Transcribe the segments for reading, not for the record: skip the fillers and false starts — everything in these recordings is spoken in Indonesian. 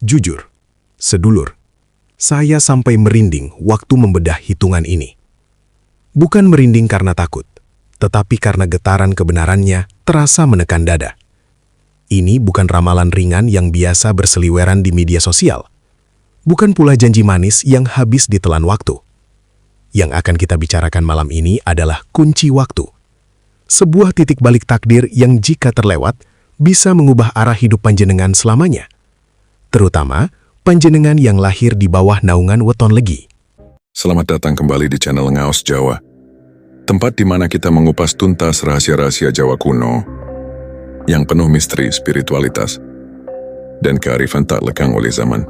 Jujur, sedulur, saya sampai merinding waktu membedah hitungan ini. Bukan merinding karena takut, tetapi karena getaran kebenarannya terasa menekan dada. Ini bukan ramalan ringan yang biasa berseliweran di media sosial. Bukan pula janji manis yang habis ditelan waktu. Yang akan kita bicarakan malam ini adalah kunci waktu. Sebuah titik balik takdir yang jika terlewat, bisa mengubah arah hidup panjenengan selamanya. Terutama, panjenengan yang lahir di bawah naungan Weton Legi. Selamat datang kembali di channel Ngaos Jawa. Tempat di mana kita mengupas tuntas rahasia-rahasia Jawa kuno yang penuh misteri, spiritualitas, dan kearifan tak lekang oleh zaman.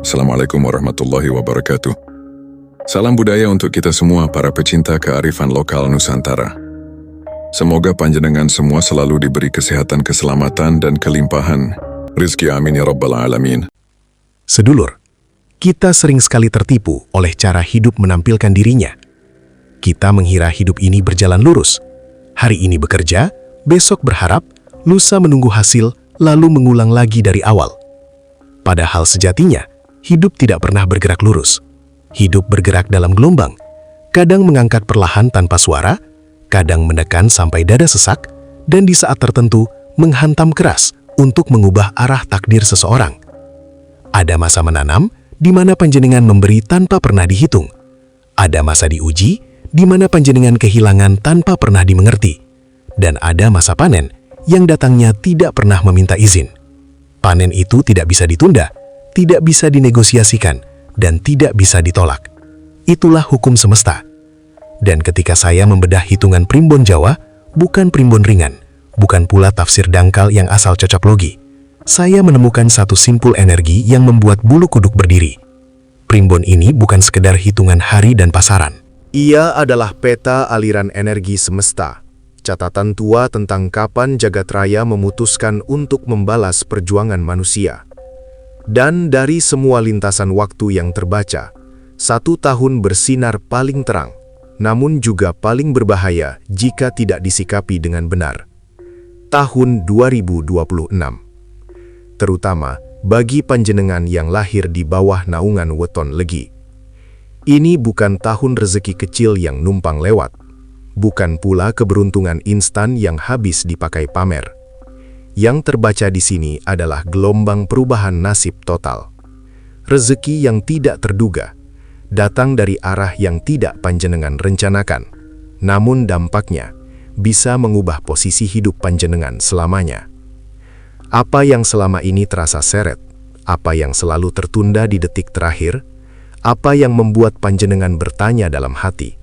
Assalamualaikum warahmatullahi wabarakatuh. Salam budaya untuk kita semua para pecinta kearifan lokal Nusantara. Semoga panjenengan semua selalu diberi kesehatan, keselamatan, dan kelimpahan rizki, amin ya rabbal alamin. Sedulur, kita sering sekali tertipu oleh cara hidup menampilkan dirinya. Kita mengira hidup ini berjalan lurus. Hari ini bekerja, besok berharap, lusa menunggu hasil, lalu mengulang lagi dari awal. Padahal sejatinya, hidup tidak pernah bergerak lurus. Hidup bergerak dalam gelombang, kadang mengangkat perlahan tanpa suara, kadang menekan sampai dada sesak, dan di saat tertentu menghantam keras untuk mengubah arah takdir seseorang. Ada masa menanam, di mana panjenengan memberi tanpa pernah dihitung. Ada masa diuji, di mana panjenengan kehilangan tanpa pernah dimengerti. Dan ada masa panen, yang datangnya tidak pernah meminta izin. Panen itu tidak bisa ditunda, tidak bisa dinegosiasikan, dan tidak bisa ditolak. Itulah hukum semesta. Dan ketika saya membedah hitungan primbon Jawa, bukan primbon ringan, bukan pula tafsir dangkal yang asal cocok logi, saya menemukan satu simpul energi yang membuat bulu kuduk berdiri. Primbon ini bukan sekedar hitungan hari dan pasaran. Ia adalah peta aliran energi semesta, catatan tua tentang kapan jagat raya memutuskan untuk membalas perjuangan manusia. Dan dari semua lintasan waktu yang terbaca, 1 tahun bersinar paling terang, namun juga paling berbahaya jika tidak disikapi dengan benar. Tahun 2026. Terutama bagi panjenengan yang lahir di bawah naungan Weton Legi. Ini bukan tahun rezeki kecil yang numpang lewat, bukan pula keberuntungan instan yang habis dipakai pamer. Yang terbaca di sini adalah gelombang perubahan nasib total. Rezeki yang tidak terduga, datang dari arah yang tidak panjenengan rencanakan, namun dampaknya bisa mengubah posisi hidup panjenengan selamanya. Apa yang selama ini terasa seret, apa yang selalu tertunda di detik terakhir, apa yang membuat panjenengan bertanya dalam hati,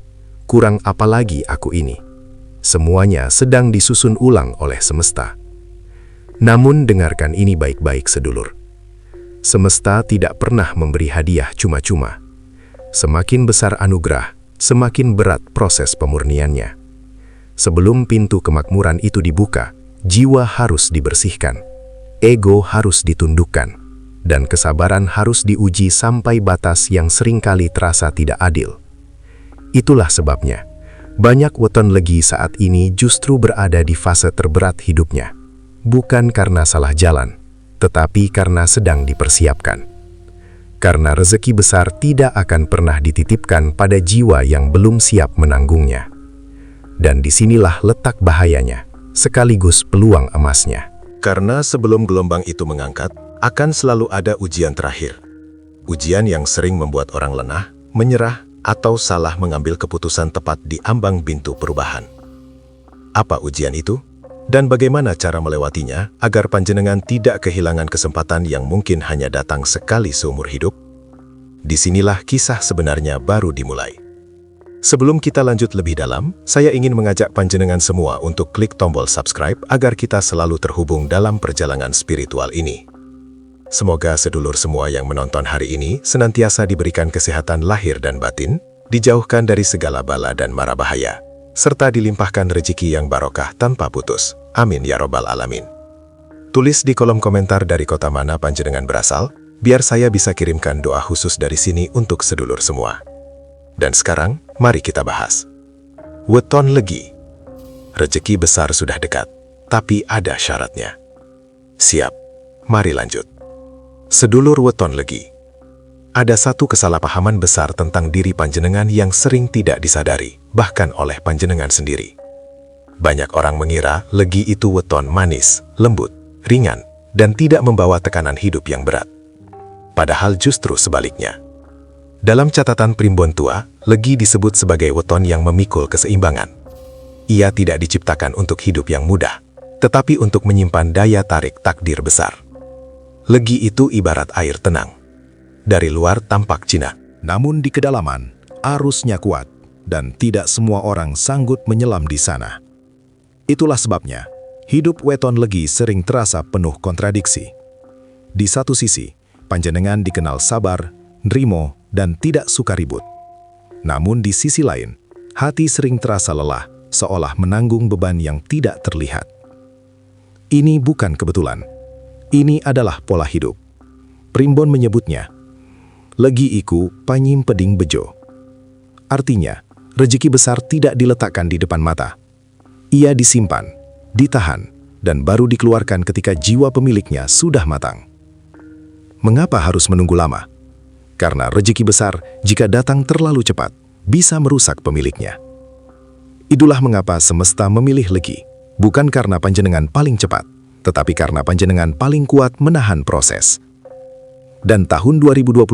kurang apa lagi aku ini? Semuanya sedang disusun ulang oleh semesta. Namun dengarkan ini baik-baik sedulur. Semesta tidak pernah memberi hadiah cuma-cuma. Semakin besar anugerah, semakin berat proses pemurniannya. Sebelum pintu kemakmuran itu dibuka, jiwa harus dibersihkan, ego harus ditundukkan, dan kesabaran harus diuji sampai batas yang seringkali terasa tidak adil. Itulah sebabnya, banyak Weton Legi saat ini justru berada di fase terberat hidupnya. Bukan karena salah jalan, tetapi karena sedang dipersiapkan. Karena rezeki besar tidak akan pernah dititipkan pada jiwa yang belum siap menanggungnya. Dan disinilah letak bahayanya, sekaligus peluang emasnya. Karena sebelum gelombang itu mengangkat, akan selalu ada ujian terakhir. Ujian yang sering membuat orang lengah, menyerah, atau salah mengambil keputusan tepat di ambang pintu perubahan. Apa ujian itu? Dan bagaimana cara melewatinya agar panjenengan tidak kehilangan kesempatan yang mungkin hanya datang sekali seumur hidup? Disinilah kisah sebenarnya baru dimulai. Sebelum kita lanjut lebih dalam, saya ingin mengajak panjenengan semua untuk klik tombol subscribe agar kita selalu terhubung dalam perjalanan spiritual ini. Semoga sedulur semua yang menonton hari ini senantiasa diberikan kesehatan lahir dan batin, dijauhkan dari segala bala dan mara bahaya, serta dilimpahkan rezeki yang barokah tanpa putus. Amin ya robbal alamin. Tulis di kolom komentar dari kota mana panjenengan berasal, biar saya bisa kirimkan doa khusus dari sini untuk sedulur semua. Dan sekarang, mari kita bahas. Weton Legi. Rezeki besar sudah dekat, tapi ada syaratnya. Siap, mari lanjut. Sedulur weton legi. Ada satu kesalahpahaman besar tentang diri panjenengan yang sering tidak disadari, bahkan oleh panjenengan sendiri. Banyak orang mengira legi itu weton manis, lembut, ringan, dan tidak membawa tekanan hidup yang berat. Padahal justru sebaliknya. Dalam catatan Primbon Tua, legi disebut sebagai weton yang memikul keseimbangan. Ia tidak diciptakan untuk hidup yang mudah, tetapi untuk menyimpan daya tarik takdir besar. Legi itu ibarat air tenang. Dari luar tampak jinak, Namun di kedalaman, arusnya kuat, dan tidak semua orang sanggup menyelam di sana. Itulah sebabnya, hidup weton legi sering terasa penuh kontradiksi. Di satu sisi, panjenengan dikenal sabar, nrimo, dan tidak suka ribut. Namun di sisi lain, hati sering terasa lelah, seolah menanggung beban yang tidak terlihat. Ini bukan kebetulan. Ini adalah pola hidup. Primbon menyebutnya, legi iku panyim peding bejo. Artinya, rejeki besar tidak diletakkan di depan mata. Ia disimpan, ditahan, dan baru dikeluarkan ketika jiwa pemiliknya sudah matang. Mengapa harus menunggu lama? Karena rejeki besar, jika datang terlalu cepat, bisa merusak pemiliknya. Itulah mengapa semesta memilih legi, bukan karena panjenengan paling cepat, tetapi karena panjenengan paling kuat menahan proses. Dan tahun 2026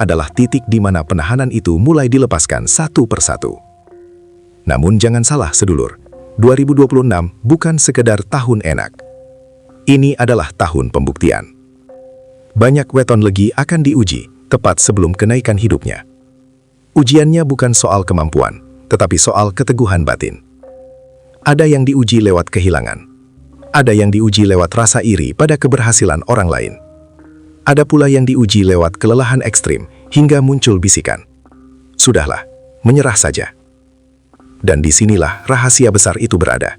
adalah titik di mana penahanan itu mulai dilepaskan satu persatu. Namun jangan salah sedulur, 2026 bukan sekedar tahun enak. Ini adalah tahun pembuktian. Banyak weton legi akan diuji tepat sebelum kenaikan hidupnya. Ujiannya bukan soal kemampuan, tetapi soal keteguhan batin. Ada yang diuji lewat kehilangan. Ada yang diuji lewat rasa iri pada keberhasilan orang lain. Ada pula yang diuji lewat kelelahan ekstrim hingga muncul bisikan, "Sudahlah, menyerah saja." Dan disinilah rahasia besar itu berada.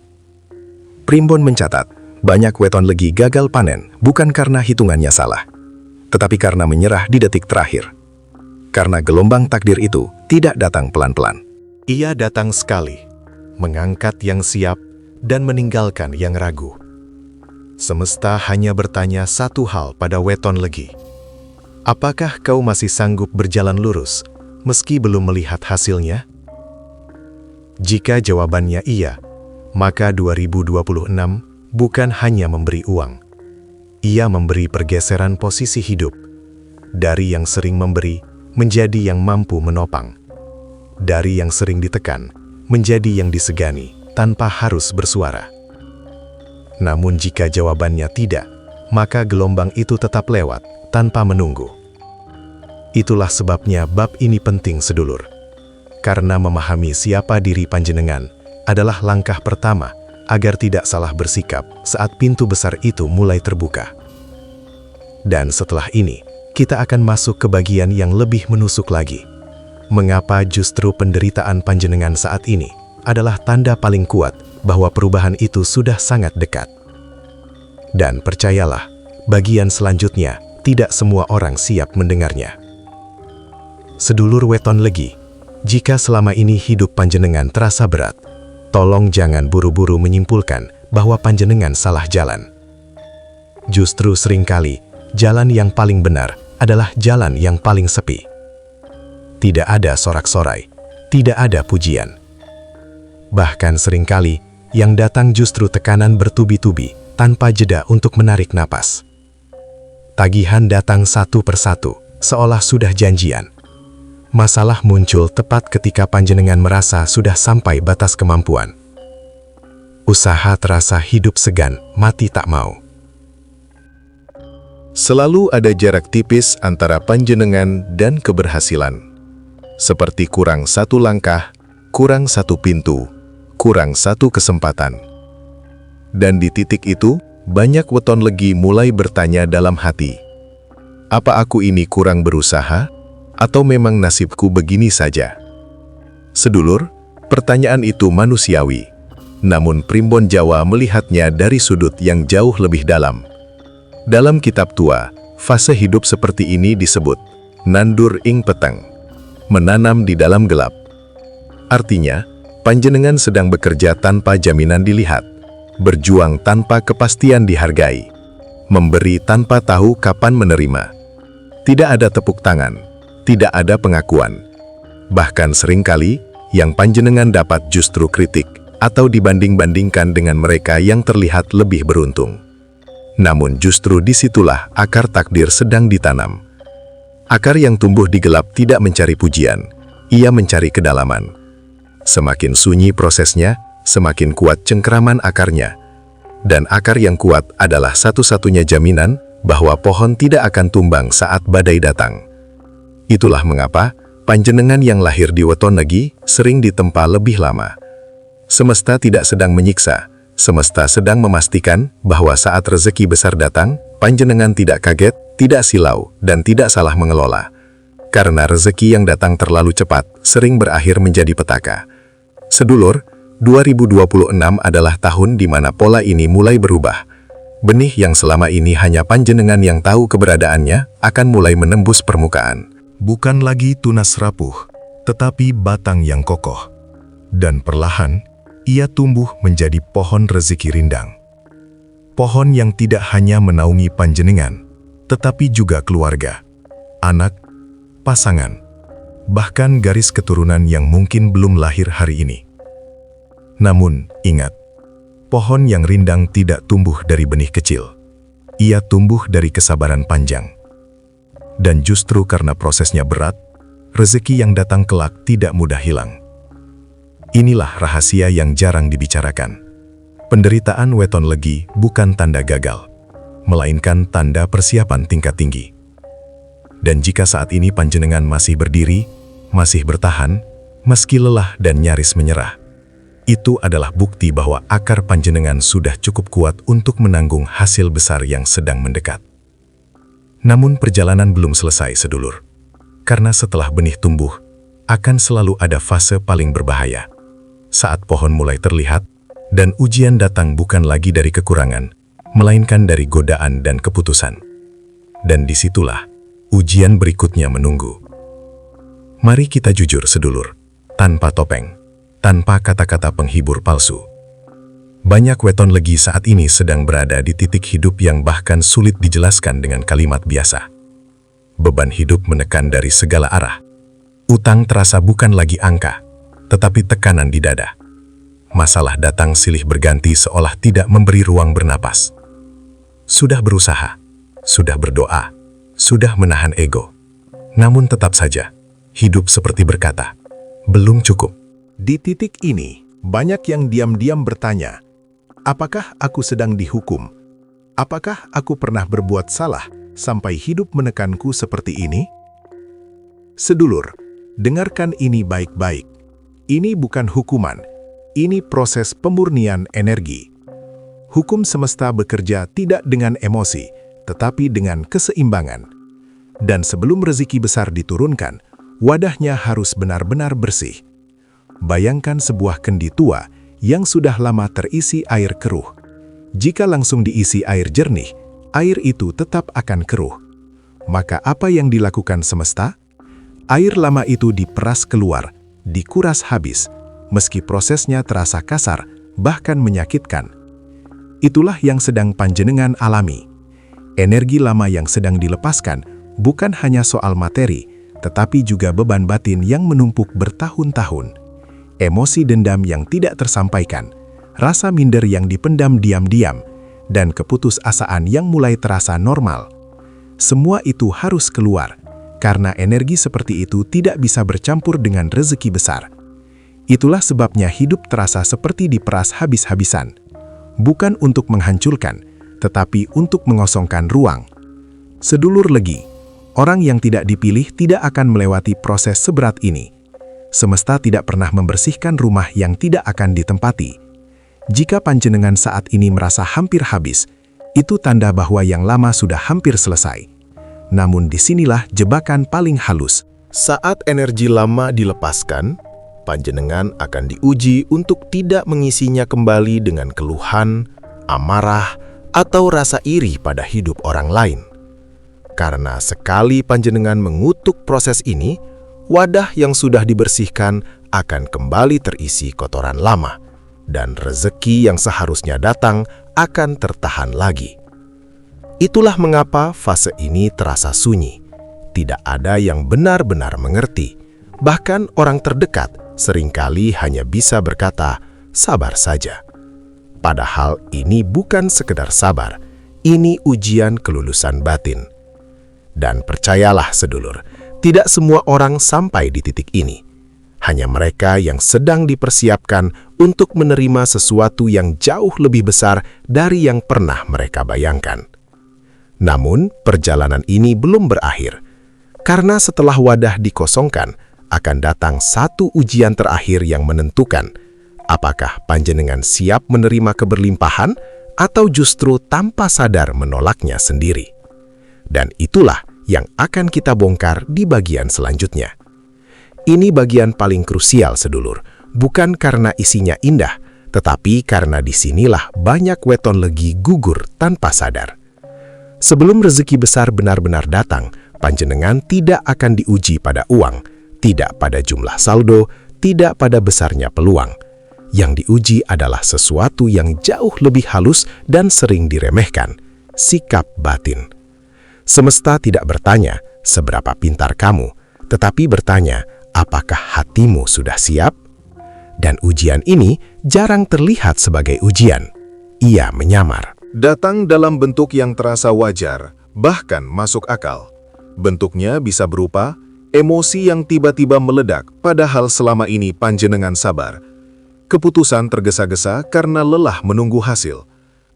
Primbon mencatat, banyak weton legi gagal panen bukan karena hitungannya salah, tetapi karena menyerah di detik terakhir. Karena gelombang takdir itu tidak datang pelan-pelan. Ia datang sekali, mengangkat yang siap dan meninggalkan yang ragu. Semesta hanya bertanya satu hal pada weton legi. Apakah kau masih sanggup berjalan lurus, meski belum melihat hasilnya? Jika jawabannya iya, maka 2026 bukan hanya memberi uang. Ia memberi pergeseran posisi hidup, dari yang sering memberi menjadi yang mampu menopang, dari yang sering ditekan menjadi yang disegani tanpa harus bersuara. Namun jika jawabannya tidak, maka gelombang itu tetap lewat tanpa menunggu. Itulah sebabnya bab ini penting sedulur. Karena memahami siapa diri panjenengan adalah langkah pertama agar tidak salah bersikap saat pintu besar itu mulai terbuka. Dan setelah ini, kita akan masuk ke bagian yang lebih menusuk lagi. Mengapa justru penderitaan panjenengan saat ini adalah tanda paling kuat bahwa perubahan itu sudah sangat dekat. Dan percayalah, bagian selanjutnya tidak semua orang siap mendengarnya. Sedulur weton legi, jika selama ini hidup panjenengan terasa berat, tolong jangan buru-buru menyimpulkan bahwa panjenengan salah jalan. Justru seringkali, jalan yang paling benar adalah jalan yang paling sepi. Tidak ada sorak-sorai, tidak ada pujian. Bahkan seringkali, yang datang justru tekanan bertubi-tubi tanpa jeda untuk menarik napas. Tagihan datang satu persatu, seolah sudah janjian. Masalah muncul tepat ketika panjenengan merasa sudah sampai batas kemampuan. Usaha terasa hidup segan, mati tak mau. Selalu ada jarak tipis antara panjenengan dan keberhasilan. Seperti kurang satu langkah, kurang satu pintu, kurang satu kesempatan. Dan di titik itu, banyak weton legi mulai bertanya dalam hati, apa aku ini kurang berusaha? Atau memang nasibku begini saja? Sedulur, pertanyaan itu manusiawi. Namun Primbon Jawa melihatnya dari sudut yang jauh lebih dalam. Dalam kitab tua, fase hidup seperti ini disebut nandur ing peteng, menanam di dalam gelap. Artinya, panjenengan sedang bekerja tanpa jaminan dilihat, berjuang tanpa kepastian dihargai, memberi tanpa tahu kapan menerima. Tidak ada tepuk tangan, tidak ada pengakuan. Bahkan seringkali, yang panjenengan dapat justru kritik atau dibanding-bandingkan dengan mereka yang terlihat lebih beruntung. Namun justru disitulah akar takdir sedang ditanam. Akar yang tumbuh di gelap tidak mencari pujian, ia mencari kedalaman. Semakin sunyi prosesnya, semakin kuat cengkeraman akarnya. Dan akar yang kuat adalah satu-satunya jaminan bahwa pohon tidak akan tumbang saat badai datang. Itulah mengapa panjenengan yang lahir di Wetonegi sering ditempa lebih lama. Semesta tidak sedang menyiksa, semesta sedang memastikan bahwa saat rezeki besar datang, panjenengan tidak kaget, tidak silau, dan tidak salah mengelola. Karena rezeki yang datang terlalu cepat sering berakhir menjadi petaka. Sedulur, 2026 adalah tahun di mana pola ini mulai berubah. Benih yang selama ini hanya panjenengan yang tahu keberadaannya akan mulai menembus permukaan. Bukan lagi tunas rapuh, tetapi batang yang kokoh. Dan perlahan, ia tumbuh menjadi pohon rezeki rindang. Pohon yang tidak hanya menaungi panjenengan, tetapi juga keluarga, anak, pasangan, bahkan garis keturunan yang mungkin belum lahir hari ini. Namun, ingat, pohon yang rindang tidak tumbuh dari benih kecil. Ia tumbuh dari kesabaran panjang. Dan justru karena prosesnya berat, rezeki yang datang kelak tidak mudah hilang. Inilah rahasia yang jarang dibicarakan. Penderitaan Wetonegi bukan tanda gagal, melainkan tanda persiapan tingkat tinggi. Dan jika saat ini panjenengan masih berdiri, masih bertahan, meski lelah dan nyaris menyerah, itu adalah bukti bahwa akar panjenengan sudah cukup kuat untuk menanggung hasil besar yang sedang mendekat. Namun perjalanan belum selesai, sedulur. Karena setelah benih tumbuh, akan selalu ada fase paling berbahaya. Saat pohon mulai terlihat, dan ujian datang bukan lagi dari kekurangan, melainkan dari godaan dan keputusan. Dan disitulah, ujian berikutnya menunggu. Mari kita jujur, sedulur, tanpa topeng, tanpa kata-kata penghibur palsu. Banyak Wetonegi saat ini sedang berada di titik hidup yang bahkan sulit dijelaskan dengan kalimat biasa. Beban hidup menekan dari segala arah. Utang terasa bukan lagi angka, tetapi tekanan di dada. Masalah datang silih berganti seolah tidak memberi ruang bernapas. Sudah berusaha, sudah berdoa, sudah menahan ego. Namun tetap saja, hidup seperti berkata, belum cukup. Di titik ini, banyak yang diam-diam bertanya, apakah aku sedang dihukum? Apakah aku pernah berbuat salah sampai hidup menekanku seperti ini? Sedulur, dengarkan ini baik-baik. Ini bukan hukuman, ini proses pemurnian energi. Hukum semesta bekerja tidak dengan emosi, tetapi dengan keseimbangan. Dan sebelum rezeki besar diturunkan, wadahnya harus benar-benar bersih. Bayangkan sebuah kendi tua yang sudah lama terisi air keruh. Jika langsung diisi air jernih, air itu tetap akan keruh. Maka apa yang dilakukan semesta? Air lama itu diperas keluar, dikuras habis, meski prosesnya terasa kasar, bahkan menyakitkan. Itulah yang sedang panjenengan alami. Energi lama yang sedang dilepaskan bukan hanya soal materi, tetapi juga beban batin yang menumpuk bertahun-tahun. Emosi dendam yang tidak tersampaikan, rasa minder yang dipendam diam-diam, dan keputusasaan yang mulai terasa normal. Semua itu harus keluar, karena energi seperti itu tidak bisa bercampur dengan rezeki besar. Itulah sebabnya hidup terasa seperti diperas habis-habisan. Bukan untuk menghancurkan, tetapi untuk mengosongkan ruang. Sedulur Legi, orang yang tidak dipilih tidak akan melewati proses seberat ini. Semesta tidak pernah membersihkan rumah yang tidak akan ditempati. Jika panjenengan saat ini merasa hampir habis, itu tanda bahwa yang lama sudah hampir selesai. Namun disinilah jebakan paling halus. Saat energi lama dilepaskan, panjenengan akan diuji untuk tidak mengisinya kembali dengan keluhan, amarah, atau rasa iri pada hidup orang lain. Karena sekali panjenengan mengutuk proses ini, wadah yang sudah dibersihkan akan kembali terisi kotoran lama, dan rezeki yang seharusnya datang akan tertahan lagi. Itulah mengapa fase ini terasa sunyi. Tidak ada yang benar-benar mengerti. Bahkan orang terdekat seringkali hanya bisa berkata, sabar saja. Padahal ini bukan sekedar sabar, ini ujian kelulusan batin. Dan percayalah sedulur, tidak semua orang sampai di titik ini. Hanya mereka yang sedang dipersiapkan untuk menerima sesuatu yang jauh lebih besar dari yang pernah mereka bayangkan. Namun, perjalanan ini belum berakhir. Karena setelah wadah dikosongkan, akan datang satu ujian terakhir yang menentukan apakah panjenengan siap menerima keberlimpahan atau justru tanpa sadar menolaknya sendiri. Dan itulah yang akan kita bongkar di bagian selanjutnya. Ini bagian paling krusial, sedulur, bukan karena isinya indah, tetapi karena disinilah banyak weton legi gugur tanpa sadar. Sebelum rezeki besar benar-benar datang, panjenengan tidak akan diuji pada uang, tidak pada jumlah saldo, tidak pada besarnya peluang. Yang diuji adalah sesuatu yang jauh lebih halus dan sering diremehkan, sikap batin. Semesta tidak bertanya, seberapa pintar kamu, tetapi bertanya, apakah hatimu sudah siap? Dan ujian ini jarang terlihat sebagai ujian. Ia menyamar. Datang dalam bentuk yang terasa wajar, bahkan masuk akal. Bentuknya bisa berupa emosi yang tiba-tiba meledak, padahal selama ini panjenengan sabar. Keputusan tergesa-gesa karena lelah menunggu hasil.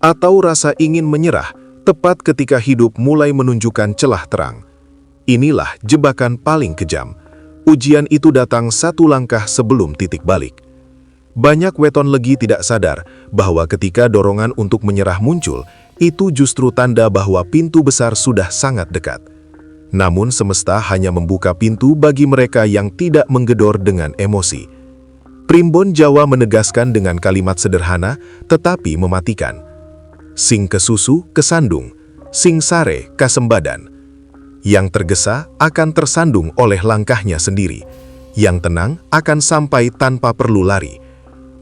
Atau rasa ingin menyerah, tepat ketika hidup mulai menunjukkan celah terang. Inilah jebakan paling kejam. Ujian itu datang satu langkah sebelum titik balik. Banyak weton legi tidak sadar bahwa ketika dorongan untuk menyerah muncul, itu justru tanda bahwa pintu besar sudah sangat dekat. Namun semesta hanya membuka pintu bagi mereka yang tidak menggedor dengan emosi. Primbon Jawa menegaskan dengan kalimat sederhana tetapi mematikan. Sing kesusu kesandung, sing sare kasembadan. Yang tergesa akan tersandung oleh langkahnya sendiri. Yang tenang akan sampai tanpa perlu lari.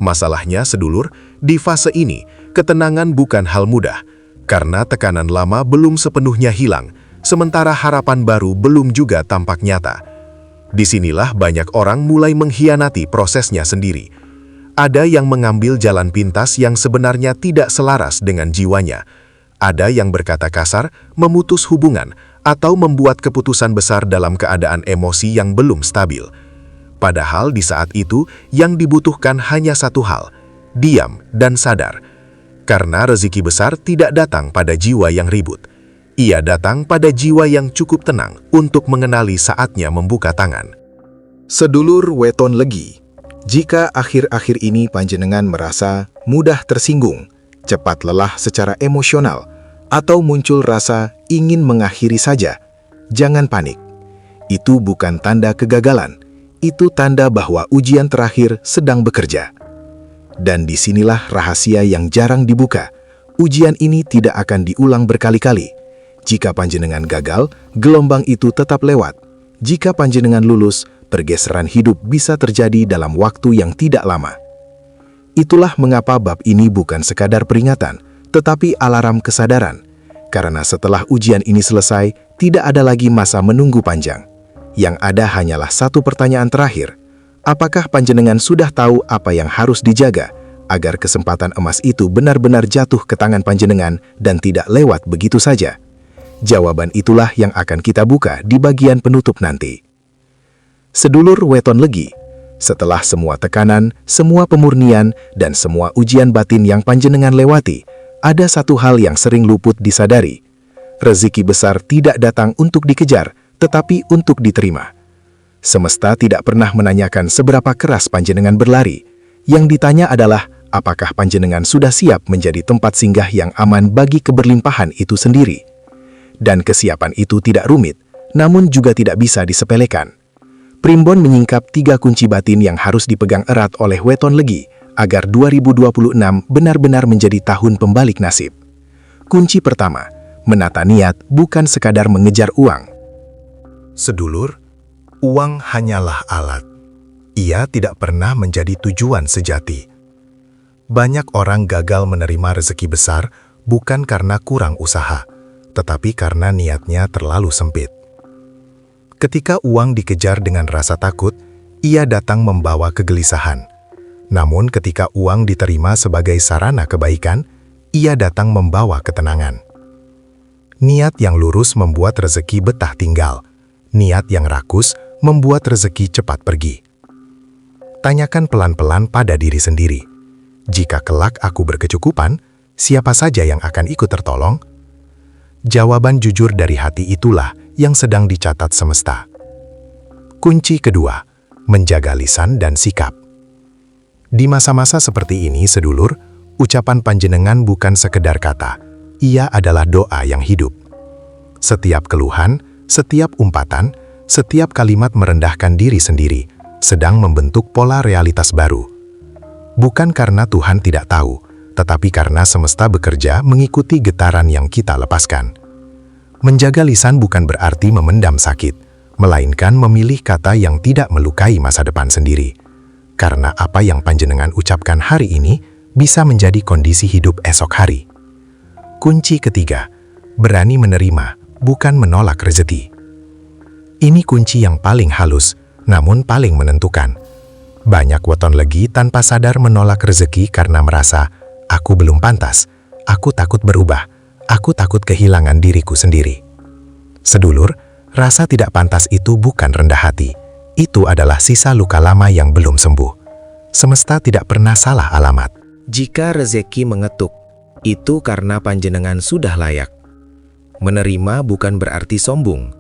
Masalahnya, sedulur, di fase ini, ketenangan bukan hal mudah, karena tekanan lama belum sepenuhnya hilang, sementara harapan baru belum juga tampak nyata. Disinilah banyak orang mulai mengkhianati prosesnya sendiri. Ada yang mengambil jalan pintas yang sebenarnya tidak selaras dengan jiwanya. Ada yang berkata kasar, memutus hubungan, atau membuat keputusan besar dalam keadaan emosi yang belum stabil. Padahal di saat itu yang dibutuhkan hanya satu hal, diam dan sadar. Karena rezeki besar tidak datang pada jiwa yang ribut. Ia datang pada jiwa yang cukup tenang untuk mengenali saatnya membuka tangan. Sedulur weton legi, jika akhir-akhir ini panjenengan merasa mudah tersinggung, cepat lelah secara emosional, atau muncul rasa ingin mengakhiri saja, jangan panik. Itu bukan tanda kegagalan. Itu tanda bahwa ujian terakhir sedang bekerja. Dan disinilah rahasia yang jarang dibuka. Ujian ini tidak akan diulang berkali-kali. Jika panjenengan gagal, gelombang itu tetap lewat. Jika panjenengan lulus, pergeseran hidup bisa terjadi dalam waktu yang tidak lama. Itulah mengapa bab ini bukan sekadar peringatan, tetapi alarm kesadaran. Karena setelah ujian ini selesai, tidak ada lagi masa menunggu panjang. Yang ada hanyalah satu pertanyaan terakhir. Apakah panjenengan sudah tahu apa yang harus dijaga agar kesempatan emas itu benar-benar jatuh ke tangan panjenengan dan tidak lewat begitu saja? Jawaban itulah yang akan kita buka di bagian penutup nanti. Sedulur weton legi, setelah semua tekanan, semua pemurnian, dan semua ujian batin yang panjenengan lewati, ada satu hal yang sering luput disadari. Rezeki besar tidak datang untuk dikejar, tetapi untuk diterima. Semesta tidak pernah menanyakan seberapa keras panjenengan berlari. Yang ditanya adalah, apakah panjenengan sudah siap menjadi tempat singgah yang aman bagi keberlimpahan itu sendiri? Dan kesiapan itu tidak rumit, namun juga tidak bisa disepelekan. Primbon menyingkap 3 kunci batin yang harus dipegang erat oleh weton legi, agar 2026 benar-benar menjadi tahun pembalik nasib. Kunci pertama, menata niat bukan sekadar mengejar uang. Sedulur, uang hanyalah alat. Ia tidak pernah menjadi tujuan sejati. Banyak orang gagal menerima rezeki besar bukan karena kurang usaha, tetapi karena niatnya terlalu sempit. Ketika uang dikejar dengan rasa takut, ia datang membawa kegelisahan. Namun ketika uang diterima sebagai sarana kebaikan, ia datang membawa ketenangan. Niat yang lurus membuat rezeki betah tinggal. Niat yang rakus membuat rezeki cepat pergi. Tanyakan pelan-pelan pada diri sendiri. Jika kelak aku berkecukupan, siapa saja yang akan ikut tertolong? Jawaban jujur dari hati itulah yang sedang dicatat semesta. Kunci kedua, menjaga lisan dan sikap. Di masa-masa seperti ini, sedulur, ucapan panjenengan bukan sekedar kata, ia adalah doa yang hidup. Setiap keluhan, setiap umpatan, setiap kalimat merendahkan diri sendiri, sedang membentuk pola realitas baru. Bukan karena Tuhan tidak tahu, tetapi karena semesta bekerja mengikuti getaran yang kita lepaskan. Menjaga lisan bukan berarti memendam sakit, melainkan memilih kata yang tidak melukai masa depan sendiri. Karena apa yang panjenengan ucapkan hari ini bisa menjadi kondisi hidup esok hari. Kunci ketiga, berani menerima, bukan menolak rezeki. Ini kunci yang paling halus, namun paling menentukan. Banyak weton legi tanpa sadar menolak rezeki karena merasa, aku belum pantas, aku takut berubah, aku takut kehilangan diriku sendiri. Sedulur, rasa tidak pantas itu bukan rendah hati. Itu adalah sisa luka lama yang belum sembuh. Semesta tidak pernah salah alamat. Jika rezeki mengetuk, itu karena panjenengan sudah layak. Menerima bukan berarti sombong.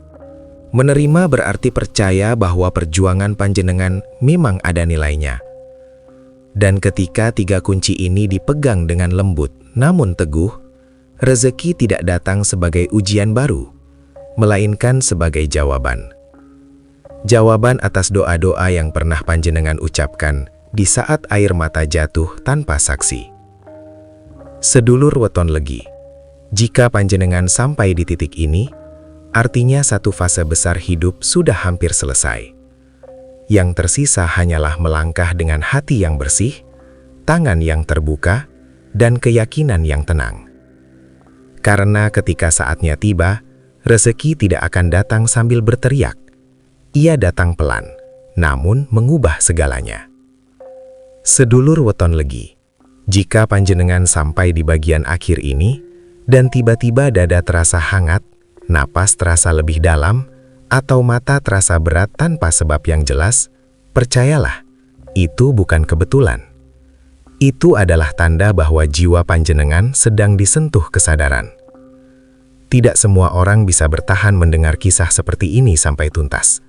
Menerima berarti percaya bahwa perjuangan panjenengan memang ada nilainya. Dan ketika tiga kunci ini dipegang dengan lembut namun teguh, rezeki tidak datang sebagai ujian baru, melainkan sebagai jawaban. Jawaban atas doa-doa yang pernah panjenengan ucapkan di saat air mata jatuh tanpa saksi. Sedulur weton legi, jika panjenengan sampai di titik ini, artinya satu fase besar hidup sudah hampir selesai. Yang tersisa hanyalah melangkah dengan hati yang bersih, tangan yang terbuka, dan keyakinan yang tenang. Karena ketika saatnya tiba, rezeki tidak akan datang sambil berteriak. Ia datang pelan, namun mengubah segalanya. Sedulur weton legi, jika panjenengan sampai di bagian akhir ini, dan tiba-tiba dada terasa hangat, napas terasa lebih dalam, atau mata terasa berat tanpa sebab yang jelas, percayalah, itu bukan kebetulan. Itu adalah tanda bahwa jiwa panjenengan sedang disentuh kesadaran. Tidak semua orang bisa bertahan mendengar kisah seperti ini sampai tuntas.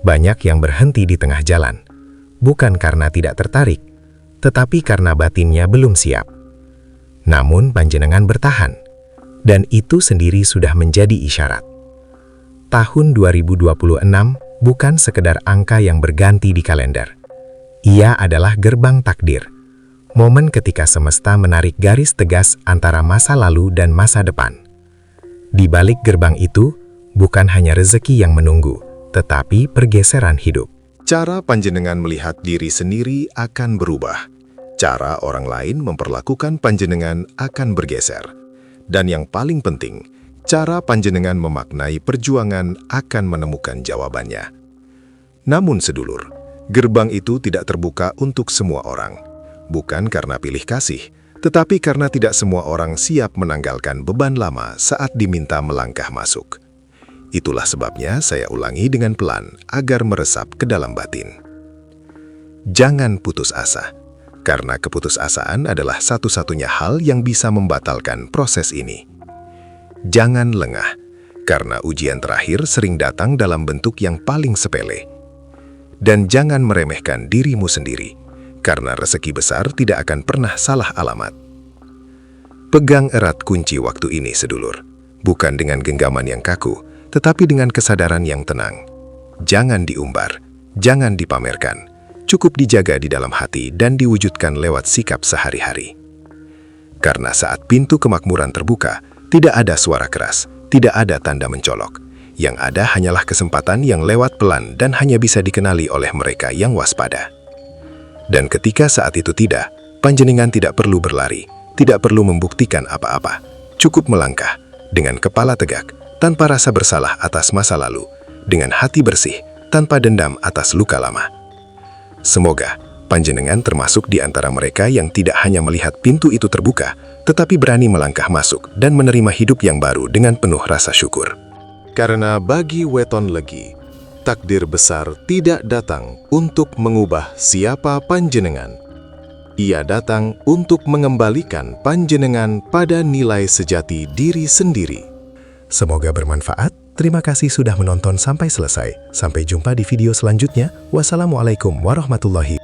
Banyak yang berhenti di tengah jalan, bukan karena tidak tertarik, tetapi karena batinnya belum siap. Namun panjenengan bertahan. Dan itu sendiri sudah menjadi isyarat. Tahun 2026 bukan sekedar angka yang berganti di kalender. Ia adalah gerbang takdir. Momen ketika semesta menarik garis tegas antara masa lalu dan masa depan. Di balik gerbang itu, bukan hanya rezeki yang menunggu, tetapi pergeseran hidup. Cara panjenengan melihat diri sendiri akan berubah. Cara orang lain memperlakukan panjenengan akan bergeser. Dan yang paling penting, cara panjenengan memaknai perjuangan akan menemukan jawabannya. Namun sedulur, gerbang itu tidak terbuka untuk semua orang. Bukan karena pilih kasih, tetapi karena tidak semua orang siap menanggalkan beban lama saat diminta melangkah masuk. Itulah sebabnya saya ulangi dengan pelan agar meresap ke dalam batin. Jangan putus asa. Karena keputusasaan adalah satu-satunya hal yang bisa membatalkan proses ini. Jangan lengah, karena ujian terakhir sering datang dalam bentuk yang paling sepele. Dan jangan meremehkan dirimu sendiri, karena rezeki besar tidak akan pernah salah alamat. Pegang erat kunci waktu ini, sedulur, bukan dengan genggaman yang kaku, tetapi dengan kesadaran yang tenang. Jangan diumbar, jangan dipamerkan. Cukup dijaga di dalam hati dan diwujudkan lewat sikap sehari-hari. Karena saat pintu kemakmuran terbuka, tidak ada suara keras, tidak ada tanda mencolok. Yang ada hanyalah kesempatan yang lewat pelan dan hanya bisa dikenali oleh mereka yang waspada. Dan ketika saat itu panjenengan tidak perlu berlari, tidak perlu membuktikan apa-apa. Cukup melangkah, dengan kepala tegak, tanpa rasa bersalah atas masa lalu, dengan hati bersih, tanpa dendam atas luka lama. Semoga panjenengan termasuk di antara mereka yang tidak hanya melihat pintu itu terbuka, tetapi berani melangkah masuk dan menerima hidup yang baru dengan penuh rasa syukur. Karena bagi weton legi, takdir besar tidak datang untuk mengubah siapa panjenengan. Ia datang untuk mengembalikan panjenengan pada nilai sejati diri sendiri. Semoga bermanfaat. Terima kasih sudah menonton sampai selesai. Sampai jumpa di video selanjutnya. Wassalamualaikum warahmatullahi